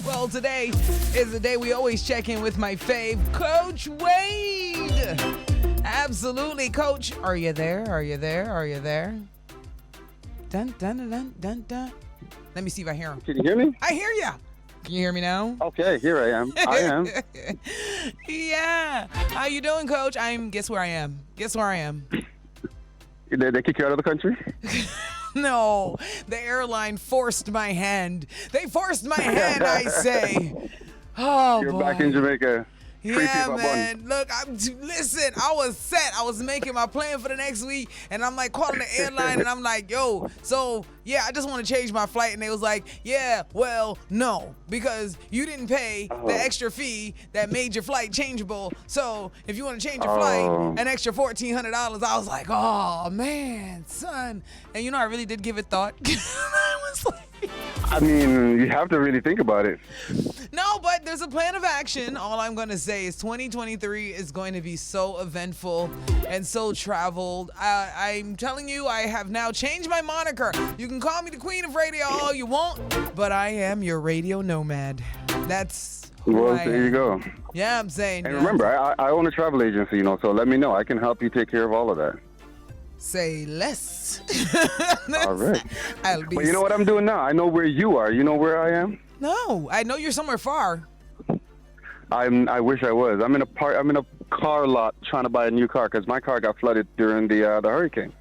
Well, today is the day we always check in with my fave, Coach Wayde. Absolutely, Coach. Are you there? Are you there? Are you there? Dun, dun, dun, dun, dun, dun. Let me see if I hear him. Can you hear me? I hear ya. Can you hear me now? Okay, here I am. I am. Yeah. How you doing, Coach? Guess where I am? Guess where I am? Did they kick you out of the country? No, the airline forced my hand. They forced my hand, I say. Oh, You're boy. back in Jamaica. Yeah, man. Look, listen, I was set. I was making my plan for the next week, and I'm like calling the airline, and I'm like, yo, so, yeah, I just want to change my flight. And they was like, yeah, well, no, because you didn't pay the extra fee that made your flight changeable. So if you want to change your flight, an extra $1,400. I was like, oh, man, son. And, I really did give it thought. I was like, I mean, you have to really think about it. no, but there's a plan of action. All I'm going to say is 2023 is going to be so eventful and so traveled. I'm telling you, I have now changed my moniker. You can call me the queen of radio all you want, but I am your radio nomad. That's who I There you am. go. Yeah, I'm saying. And yeah. remember, I own a travel agency, so let me know. I can help you take care of all of that. Say less. All right. I'll be. But you know what I'm doing now? I know where you are. You know where I am? No, I know you're somewhere far. I wish I was. I'm in a car lot trying to buy a new car because my car got flooded during the hurricane.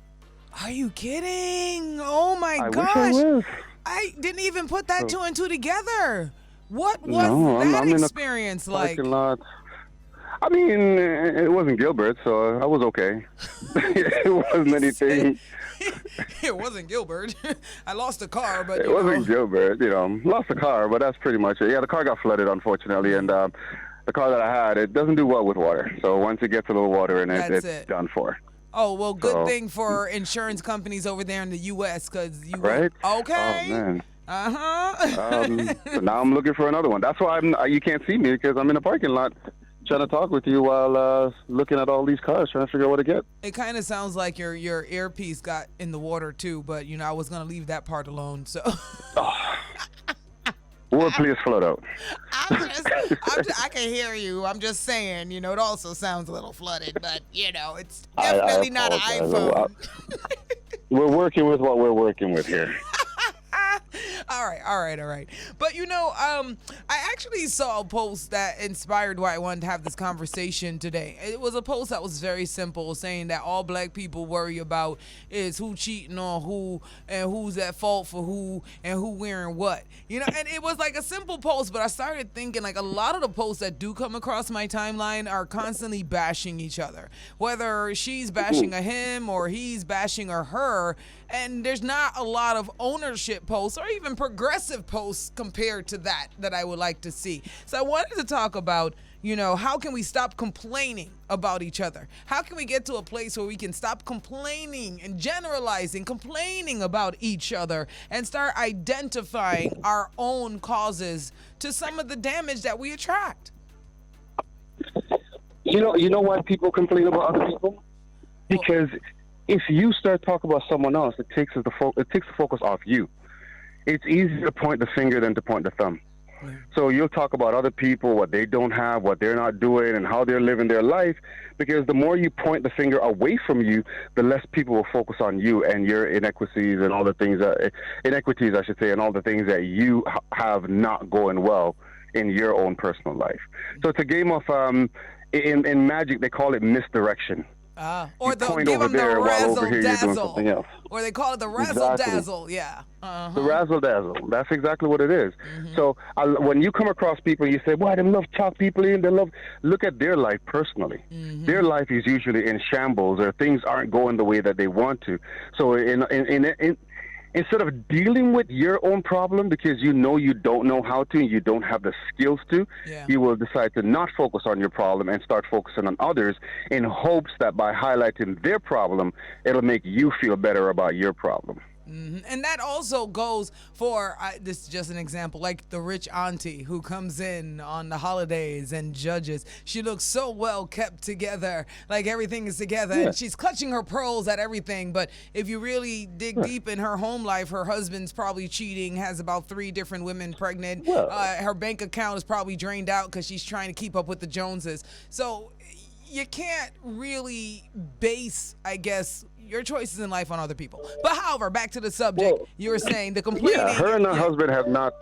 Are you kidding? Oh my I gosh. wish I was. I didn't even put that two and two together. What was No, that I'm in a experience like? Parking lot. I mean, it wasn't Gilbert, so I was okay. It wasn't anything. It wasn't Gilbert. I lost a car, but It wasn't Gilbert, lost a car, but that's pretty much it. Yeah, the car got flooded, unfortunately, and the car that I had, it doesn't do well with water. So once it gets a little water in it, it's done for. Oh, well, good thing for insurance companies over there in the U.S. because you right? Okay. Oh, man. Uh-huh. So now I'm looking for another one. That's why you can't see me because I'm in a parking lot trying to talk with you while looking at all these cars, trying to figure out what to get. It kind of sounds like your earpiece got in the water, too, but, I was going to leave that part alone, so... Well, please float out. I can hear you. I'm just saying, it also sounds a little flooded, but, it's definitely not an iPhone. We're working with what we're working with here. All right. But, I actually saw a post that inspired why I wanted to have this conversation today. It was a post that was very simple, saying that all black people worry about is who cheating on who and who's at fault for who and who wearing what. And it was like a simple post, but I started thinking like a lot of the posts that do come across my timeline are constantly bashing each other. Whether she's bashing a him or he's bashing a her, and there's not a lot of ownership posts or even progressive posts compared to that I would like to see. So I wanted to talk about, how can we stop complaining about each other? How can we get to a place where we can stop complaining and generalizing, complaining about each other and start identifying our own causes to some of the damage that we attract? You know why people complain about other people? Because if you start talking about someone else, it takes the focus off you. It's easier to point the finger than to point the thumb. Yeah. So you'll talk about other people, what they don't have, what they're not doing, and how they're living their life, because the more you point the finger away from you, the less people will focus on you and your inequities and all the things inequities, I should say, and all the things that you have not going well in your own personal life. So it's a game of, in magic, they call it misdirection. Or they'll give them the razzle-dazzle. Else. Or they call it the razzle-dazzle, yeah. Uh-huh. The razzle-dazzle. That's exactly what it is. Mm-hmm. So when you come across people, you say, boy, they love talk people in. Look at their life personally. Mm-hmm. Their life is usually in shambles or things aren't going the way that they want to. So instead of dealing with your own problem because you don't know how to and you don't have the skills to, you will decide to not focus on your problem and start focusing on others in hopes that by highlighting their problem, it'll make you feel better about your problem. And that also goes for, this is just an example, like the rich auntie who comes in on the holidays and judges. She looks so well kept together, like everything is together, Yeah. and she's clutching her pearls at everything. But if you really dig deep in her home life, her husband's probably cheating, has about 3 different women pregnant. Well- Her bank account is probably drained out because she's trying to keep up with the Joneses. So you can't really base, I guess, your choices in life on other people. But however, back to the subject, Well, you were saying the complaining. Yeah, her and her husband have not.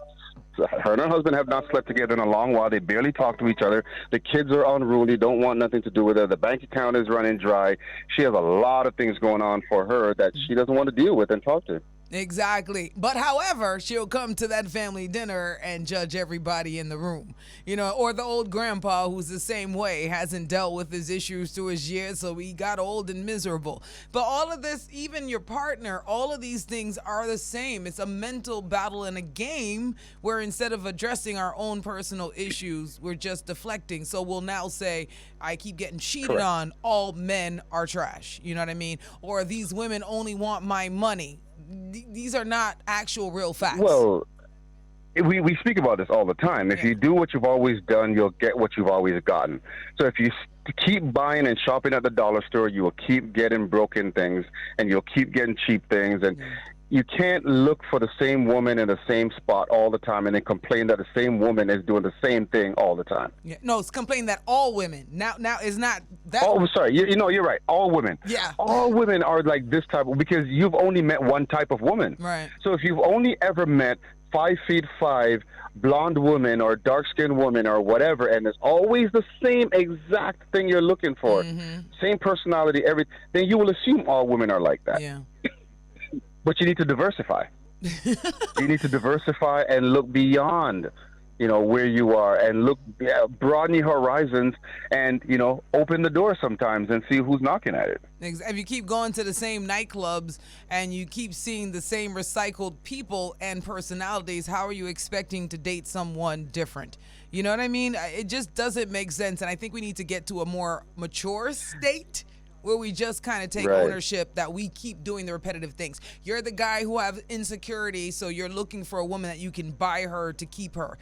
Her and her husband have not slept together in a long while. They barely talk to each other. The kids are unruly, don't want nothing to do with her. The bank account is running dry. She has a lot of things going on for her that she doesn't want to deal with and talk to. Exactly. But however, she'll come to that family dinner and judge everybody in the room. Or the old grandpa who's the same way, hasn't dealt with his issues through his years, so he got old and miserable. But all of this, even your partner, all of these things are the same. It's a mental battle and a game where instead of addressing our own personal issues, we're just deflecting. So we'll now say, I keep getting cheated Correct. on, all men are trash. You know what I mean? Or these women only want my money. These are not actual real facts. Well, we speak about this all the time. If you do what you've always done, you'll get what you've always gotten. So if you keep buying and shopping at the dollar store, you will keep getting broken things, and you'll keep getting cheap things. And you can't look for the same woman in the same spot all the time and then complain that the same woman is doing the same thing all the time. Yeah. No, it's complaining that all women now is not that. Oh, sorry. You're right. All women. Yeah. All women are like this type because you've only met one type of woman. Right. So if you've only ever met 5'5" blonde woman or dark-skinned woman or whatever, and it's always the same exact thing you're looking for, same personality, everything, then you will assume all women are like that. Yeah. But you need to diversify. You need to diversify and look beyond, where you are, and broaden your horizons, and open the door sometimes and see who's knocking at it. If you keep going to the same nightclubs and you keep seeing the same recycled people and personalities, how are you expecting to date someone different? You know what I mean? It just doesn't make sense, and I think we need to get to a more mature state where we just kind of take ownership that we keep doing the repetitive things. You're the guy who have insecurity, so you're looking for a woman that you can buy her to keep her.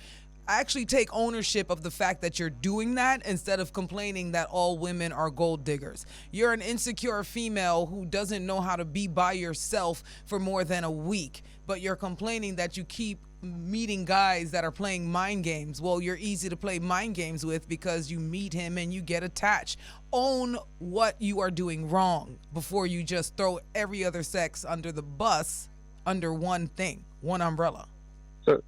Actually take ownership of the fact that you're doing that instead of complaining that all women are gold diggers. You're an insecure female who doesn't know how to be by yourself for more than a week, but you're complaining that you keep meeting guys that are playing mind games. Well, you're easy to play mind games with because you meet him and you get attached. Own what you are doing wrong before you just throw every other sex under the bus under one thing, one umbrella. So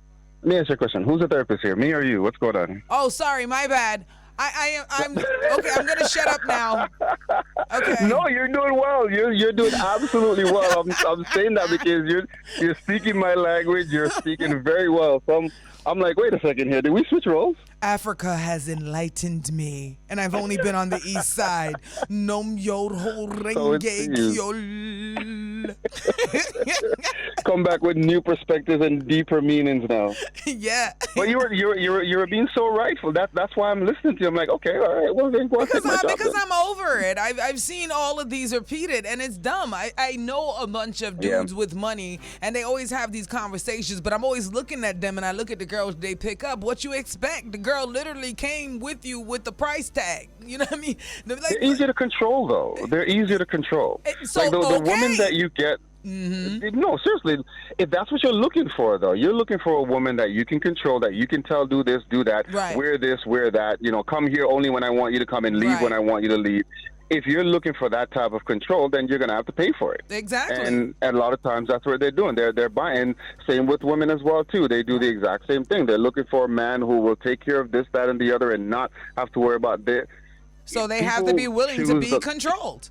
let me ask you a question. Who's the therapist here, me or you? What's going on? Oh, sorry, my bad. I'm okay. I'm gonna shut up now. Okay. No, you're doing well. You're doing absolutely well. I'm saying that because you're speaking my language. You're speaking very well. So I'm like, wait a second here. Did we switch roles? Africa has enlightened me, and I've only been on the east side. Nom yod ho renge kyol. Come back with new perspectives and deeper meanings now. Yeah. But you're being so rightful. That's why I'm listening to you. I'm like, okay, all right. Well, then go on, take my job because then. I'm over it. I've seen all of these repeated, and it's dumb. I know a bunch of dudes with money, and they always have these conversations, but I'm always looking at them, and I look at the girls they pick up. What you expect? The girl literally came with you with the price tag. You know what I mean? They're easier to control, though. They're easier to control. So, like the woman that you get. No, seriously. If that's what you're looking for, though, you're looking for a woman that you can control, that you can tell, do this, do that, wear this, wear that. Come here only when I want you to come and leave when I want you to leave. If you're looking for that type of control, then you're going to have to pay for it. Exactly. And a lot of times that's what they're doing. They're buying. Same with women as well, too. They do the exact same thing. They're looking for a man who will take care of this, that, and the other and not have to worry about this. So they have to be willing to be controlled.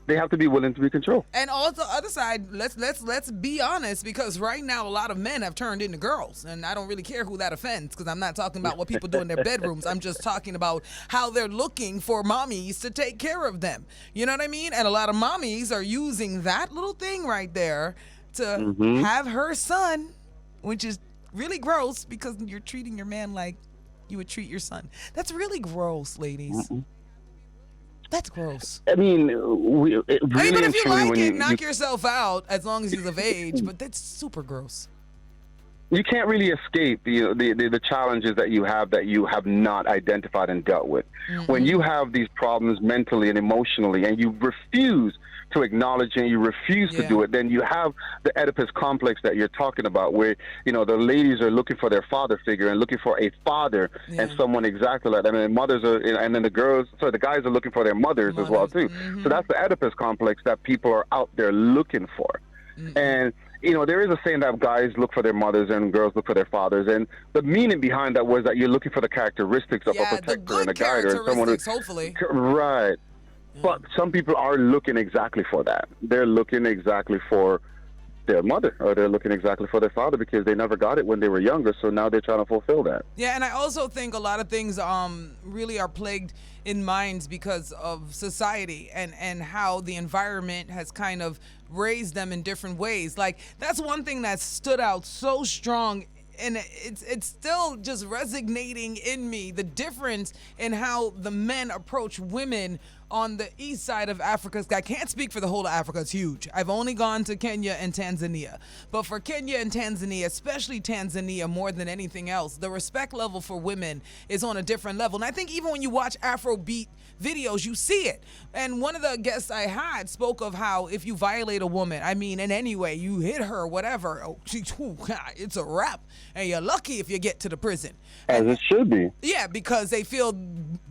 They have to be willing to be controlled. And also, other side, let's be honest, because right now a lot of men have turned into girls, and I don't really care who that offends, because I'm not talking about what people do in their bedrooms. I'm just talking about how they're looking for mommies to take care of them. You know what I mean? And a lot of mommies are using that little thing right there to have her son, which is really gross because you're treating your man like you would treat your son. That's really gross, ladies. That's gross. I mean, really I mean, but and if you truly, like when it, knock yourself out as long as he's of age. But that's super gross. you can't really escape the challenges that you have not identified and dealt with. When you have these problems mentally and emotionally, and you refuse to acknowledge and you refuse to do it, then you have the Oedipus complex that you're talking about, where the ladies are looking for their father figure and looking for a father and someone exactly like them, and mothers are, and then the guys are looking for their mothers as well too. So that's the Oedipus complex that people are out there looking for, and. There is a saying that guys look for their mothers and girls look for their fathers, and the meaning behind that was that you're looking for the characteristics of a protector and a guider and someone who, hopefully. Right. But some people are looking exactly for that. They're looking exactly for their mother, or they're looking exactly for their father because they never got it when they were younger, so now they're trying to fulfill that. Yeah, and I also think a lot of things really are plagued in minds because of society and how the environment has kind of raised them in different ways. Like, that's one thing that stood out so strong, and it's still just resonating in me, the difference in how the men approach women on the east side of Africa. I can't speak for the whole of Africa. It's huge. I've only gone to Kenya and Tanzania. But for Kenya and Tanzania, especially Tanzania more than anything else, the respect level for women is on a different level. And I think even when you watch Afrobeat videos, you see it. And one of the guests I had spoke of how if you violate a woman, I mean, in any way, you hit her, whatever, it's a wrap. And you're lucky if you get to the prison. As it should be. Yeah, because they feel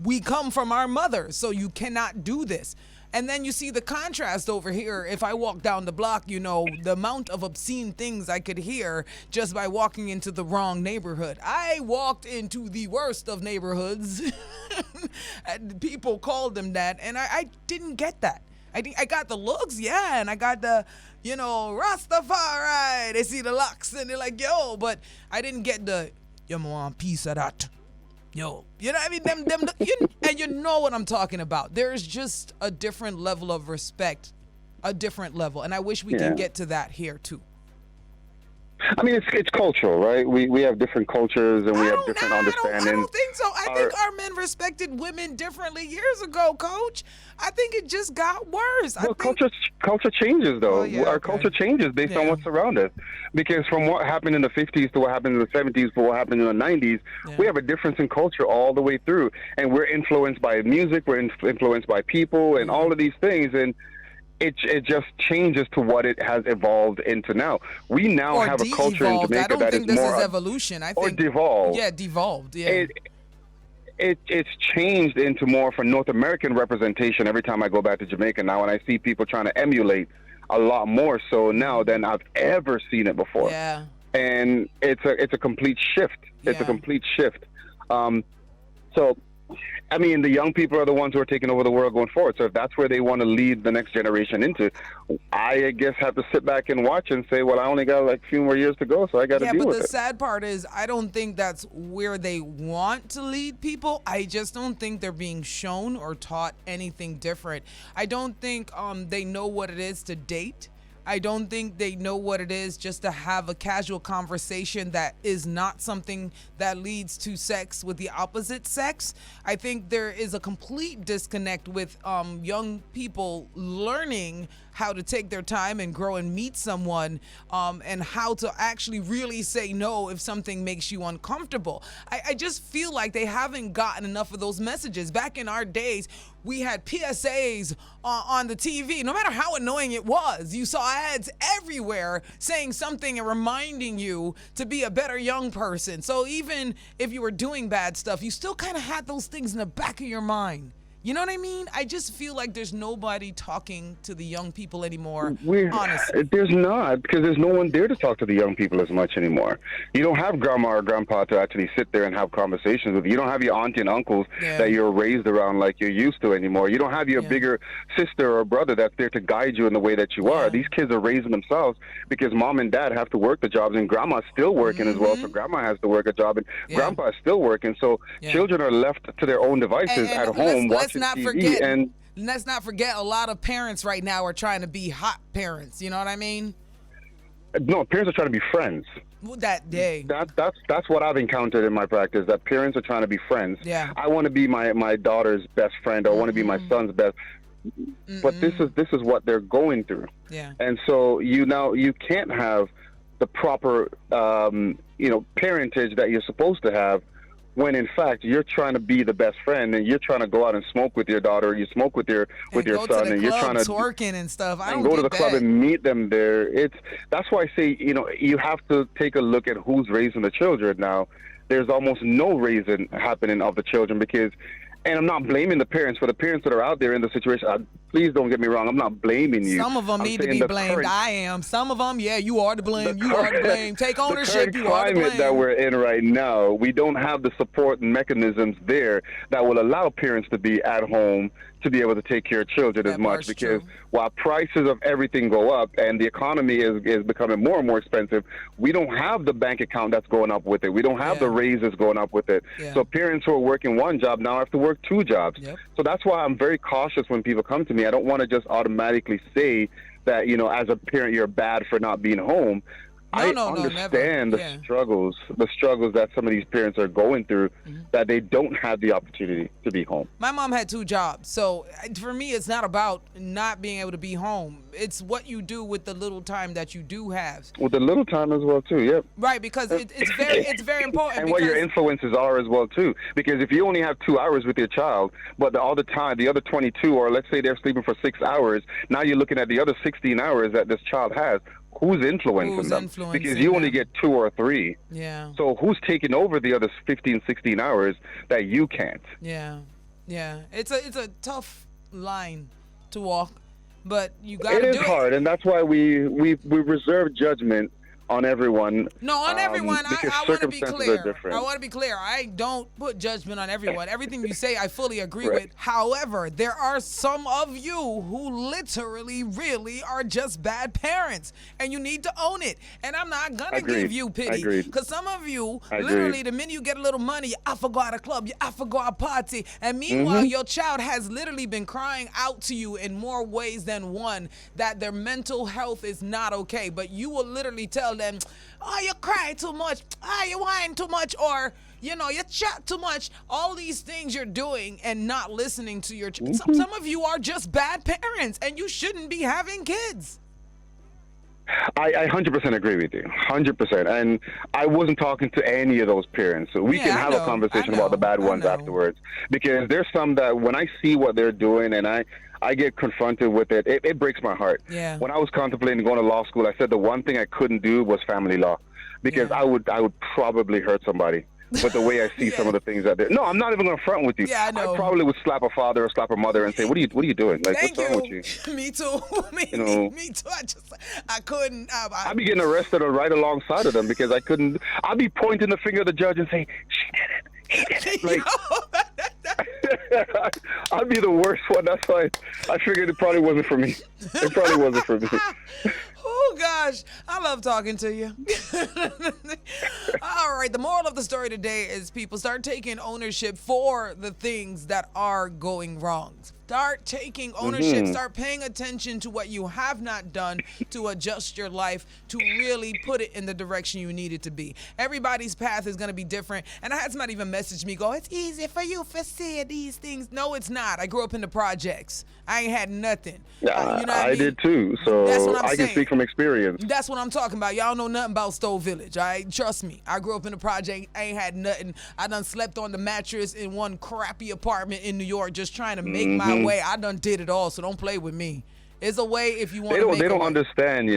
we come from our mother, so you cannot do this. And then you see the contrast over here. If I walk down the block, the amount of obscene things I could hear just by walking into the wrong neighborhood. I walked into the worst of neighborhoods. And people called them that, and I didn't get that. I got the looks, yeah, and I got the, Rastafari. They see the locks, and they're like, yo, but I didn't get the, you want a piece of that. Yo, you know what I mean? And you know what I'm talking about. There's just a different level of respect, a different level. And I wish we can get to that here, too. I mean, it's cultural, right? We have different cultures and we have different understandings. I don't think so. I think our men respected women differently years ago, Coach. I think it just got worse. Well, culture changes, though. Our culture changes based on what's around us. Because from what happened in the 50s to what happened in the 70s to what happened in the 90s, we have a difference in culture all the way through. And we're influenced by music, we're influenced by people and all of these things. And it just changes to what it has evolved into now. We now have a culture in Jamaica that is more... I don't think this is evolution. I think... Or devolved. Yeah, devolved, yeah. It's changed into more of a North American representation every time I go back to Jamaica now, and I see people trying to emulate a lot more so now than I've ever seen it before. Yeah. And it's a complete shift. It's a complete shift. So... I mean, the young people are the ones who are taking over the world going forward. So if that's where they want to lead the next generation into, I guess have to sit back and watch and say, well, I only got like a few more years to go, so I got to deal with it. Yeah, but the sad part is I don't think that's where they want to lead people. I just don't think they're being shown or taught anything different. I don't think they know what it is to date. I don't think they know what it is just to have a casual conversation that is not something that leads to sex with the opposite sex. I think there is a complete disconnect with young people learning how to take their time and grow and meet someone, and how to actually really say no if something makes you uncomfortable. I just feel like they haven't gotten enough of those messages. Back in our days, we had PSAs on the TV. No matter how annoying it was, you saw ads everywhere saying something and reminding you to be a better young person. So even if you were doing bad stuff, you still kind of had those things in the back of your mind. You know what I mean? I just feel like there's nobody talking to the young people anymore, honestly. There's not, because there's no one there to talk to the young people as much anymore. You don't have grandma or grandpa to actually sit there and have conversations with. You don't have your auntie and uncles that you're raised around like you're used to anymore. You don't have your bigger sister or brother that's there to guide you in the way that you are. These kids are raising themselves because mom and dad have to work the jobs, and grandma's still working as well, so grandma has to work a job, and grandpa is still working. So children are left to their own devices at home watching let's not forget a lot of parents right now are trying to be hot parents. You know what I mean? No, parents are trying to be friends. that day. That's what I've encountered in my practice. That parents are trying to be friends. Yeah. I want to be my daughter's best friend. I want to be my son's best. But this is what they're going through. Yeah. And so you can't have the proper parentage that you're supposed to have, when in fact you're trying to be the best friend and you're trying to go out and smoke with your daughter, you smoke with your son, and you're trying to twerking and stuff. I don't go to the get club that. and meet them there. That's why I say, you have to take a look at who's raising the children now. There's almost no raising happening of the children because. And I'm not blaming the parents. For the parents that are out there in the situation, please don't get me wrong. I'm not blaming you. Some of them need to be blamed. I am. Some of them, yeah, you are to blame. You are to blame. Take ownership. You are to blame. The climate that we're in right now, we don't have the support mechanisms there that will allow parents to be at home to be able to take care of children as much. Because while prices of everything go up and the economy is becoming more and more expensive, we don't have the bank account that's going up with it. We don't have the raises going up with it. Yeah. So parents who are working one job now have to work two jobs. Yep. So that's why I'm very cautious when people come to me. I don't want to just automatically say that, as a parent, you're bad for not being home. I understand the struggles that some of these parents are going through, that they don't have the opportunity to be home. My mom had two jobs, so for me, it's not about not being able to be home. It's what you do with the little time that you do have. With the little time as well, too. Yep. Right, because it's very important. And what your influences are as well, too. Because if you only have 2 hours with your child, but the other 22, or let's say they're sleeping for 6 hours, now you're looking at the other 16 hours that this child has. Who's influencing them? Because you only get 2 or 3. Yeah. So who's taking over the other 15, 16 hours that you can't? Yeah. Yeah. It's a tough line to walk, but you got to do it. It is hard, and that's why we reserve judgment on everyone. No, on everyone. I want to be clear. I want to be clear. I don't put judgment on everyone. Everything you say, I fully agree with. However, there are some of you who literally, really are just bad parents, and you need to own it. And I'm not gonna give you pity, because some of you, literally, the minute you get a little money, I forgot a club, I forgot a party, and meanwhile, your child has literally been crying out to you in more ways than one that their mental health is not okay. But you will literally tell them, oh, you cry too much, you whine too much, or you chat too much. All these things you're doing and not listening to your some of you are just bad parents, and you shouldn't be having kids. I 100% agree with you, 100%. And I wasn't talking to any of those parents. So we can have a conversation about the bad ones afterwards, because there's some that when I see what they're doing and I get confronted with it, it breaks my heart. Yeah. When I was contemplating going to law school, I said the one thing I couldn't do was family law, because I would probably hurt somebody. But the way I see some of the things that no, I'm not even going to front with you. Yeah, I know. I probably would slap a father or slap a mother and say, "What are you doing? Like, what's wrong with you?" Me too. Me too. I couldn't. I'd be getting arrested right alongside of them because I couldn't. I'd be pointing the finger at the judge and saying, "She did it. He did it." Like, I'd be the worst one. That's why I figured it probably wasn't for me. It probably wasn't for me. Oh, gosh. I love talking to you. All right. The moral of the story today is people start taking ownership for the things that are going wrong. Start taking ownership. Start paying attention to what you have not done to adjust your life to really put it in the direction you need it to be. Everybody's path is going to be different. And I had somebody even message me, go, it's easy for you to say these things. No, it's not. I grew up in the projects. I ain't had nothing. I did too. So I can speak from experience. That's what I'm talking about. Y'all know nothing about Stowe Village. All right? Trust me. I grew up in the project. I ain't had nothing. I done slept on the mattress in one crappy apartment in New York just trying to make my way. I done did it all, so don't play with me. It's a way if you want to make They don't understand,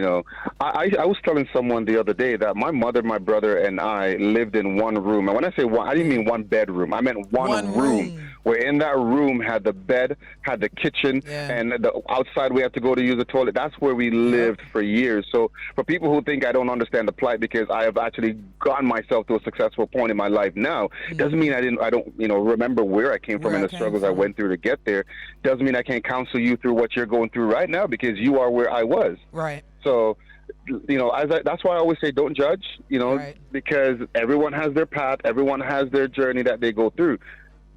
I was telling someone the other day that my mother, my brother, and I lived in one room. And when I say one, I didn't mean one bedroom. I meant one room. Where in that room had the bed, had the kitchen, and the outside we had to go to use the toilet. That's where we lived for years. So for people who think I don't understand the plight because I have actually gotten myself to a successful point in my life now, doesn't mean I don't remember where I came from and the struggles I went through to get there. Doesn't mean I can't counsel you through what you're going through right now because you are where I was. Right. So, that's why I always say don't judge, because everyone has their path, everyone has their journey that they go through.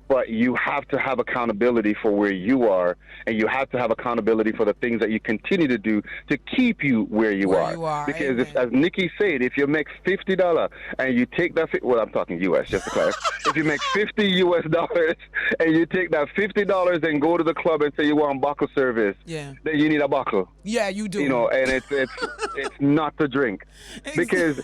but you have to have accountability for where you are, and you have to have accountability for the things that you continue to do to keep you where you are. Because as Nikki said, if you make $50 and you take that, well, I'm talking U.S. just to clarify. If you make $50 US and you take that $50 and go to the club and say you want buckle service, then you need a buckle. Yeah, you do. You know, and it's not to drink, because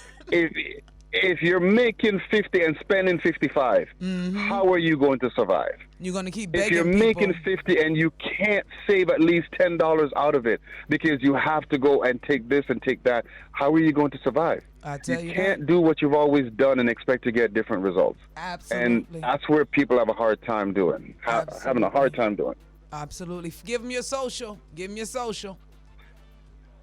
if you're making 50 and spending 55, how are you going to survive? You're going to keep begging If you're people. making 50 and you can't save at least $10 out of it because you have to go and take this and take that, how are you going to survive? I tell you can't do what you've always done and expect to get different results. Absolutely. And that's where people have a hard time doing. Having a hard time doing. Absolutely. Give them your social. Give them your social.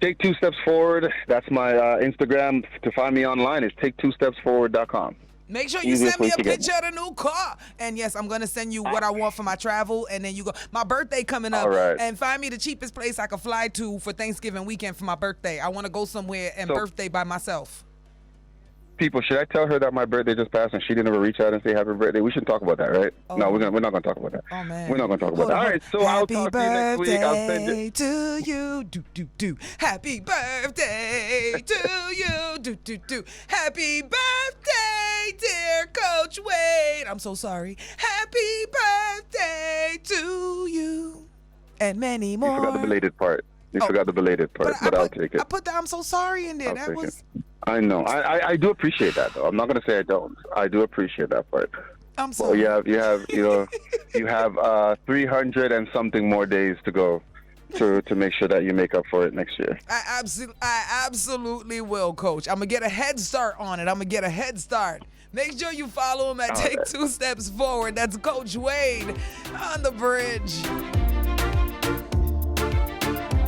Take 2 Steps Forward. That's my Instagram. To find me online is take2stepsforward.com. Make sure you send me a picture of the new car. And yes, I'm going to send you what I want for my travel. And then you go, my birthday coming up. All right. And find me the cheapest place I can fly to for Thanksgiving weekend for my birthday. I want to go somewhere and birthday by myself. People, should I tell her that my birthday just passed and she didn't ever reach out and say happy birthday? We shouldn't talk about that, right? Oh. No, we're not going to talk about that. Oh, man. We're not going to talk about that. All right, so I'll talk to you next week. I'll send Happy birthday to you. Do. Happy birthday to you. Do. Happy birthday, dear Coach Wayde. I'm so sorry. Happy birthday to you. And many more. You forgot the belated part. Forgot the belated part, but I'll take it. I put the I'm so sorry in there. That was. I know. I do appreciate that, though. I'm not going to say I don't. I do appreciate that part. I'm sorry. Well, you have 300 and something more days to go to make sure that you make up for it next year. I absolutely will, Coach. I'm gonna get a head start on it. Make sure you follow him at Take 2 Steps Forward. That's Coach Wayde on the bridge.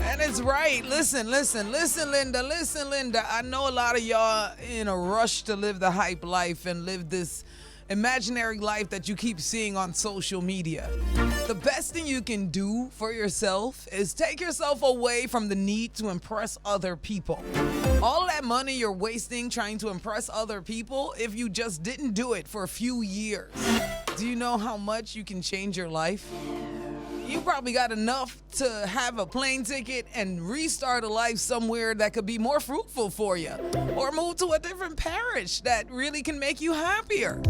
And it's right. Listen, Linda. I know a lot of y'all in a rush to live the hype life and live this imaginary life that you keep seeing on social media. The best thing you can do for yourself is take yourself away from the need to impress other people. All of that money you're wasting trying to impress other people, if you just didn't do it for a few years, do you know how much you can change your life? You probably got enough to have a plane ticket and restart a life somewhere that could be more fruitful for you, or move to a different parish that really can make you happier.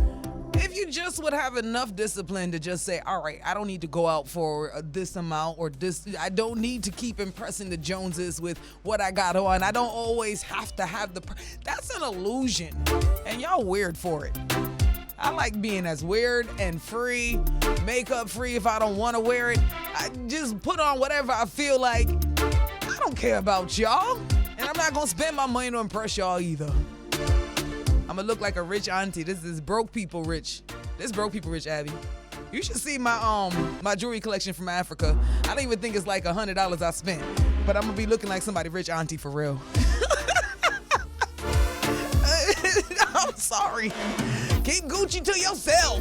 If you just would have enough discipline to just say, all right, I don't need to go out for this amount or this. I don't need to keep impressing the Joneses with what I got on. I don't always have to have that's an illusion, and y'all weird for it. I like being as weird and free, makeup free if I don't want to wear it. I just put on whatever I feel like. I don't care about y'all. And I'm not going to spend my money to impress y'all either. I'm going to look like a rich auntie. This is broke people rich. This broke people rich, Abby. You should see my jewelry collection from Africa. I don't even think it's like $100 I spent. But I'm going to be looking like somebody rich auntie for real. I'm sorry. Keep Gucci to yourself.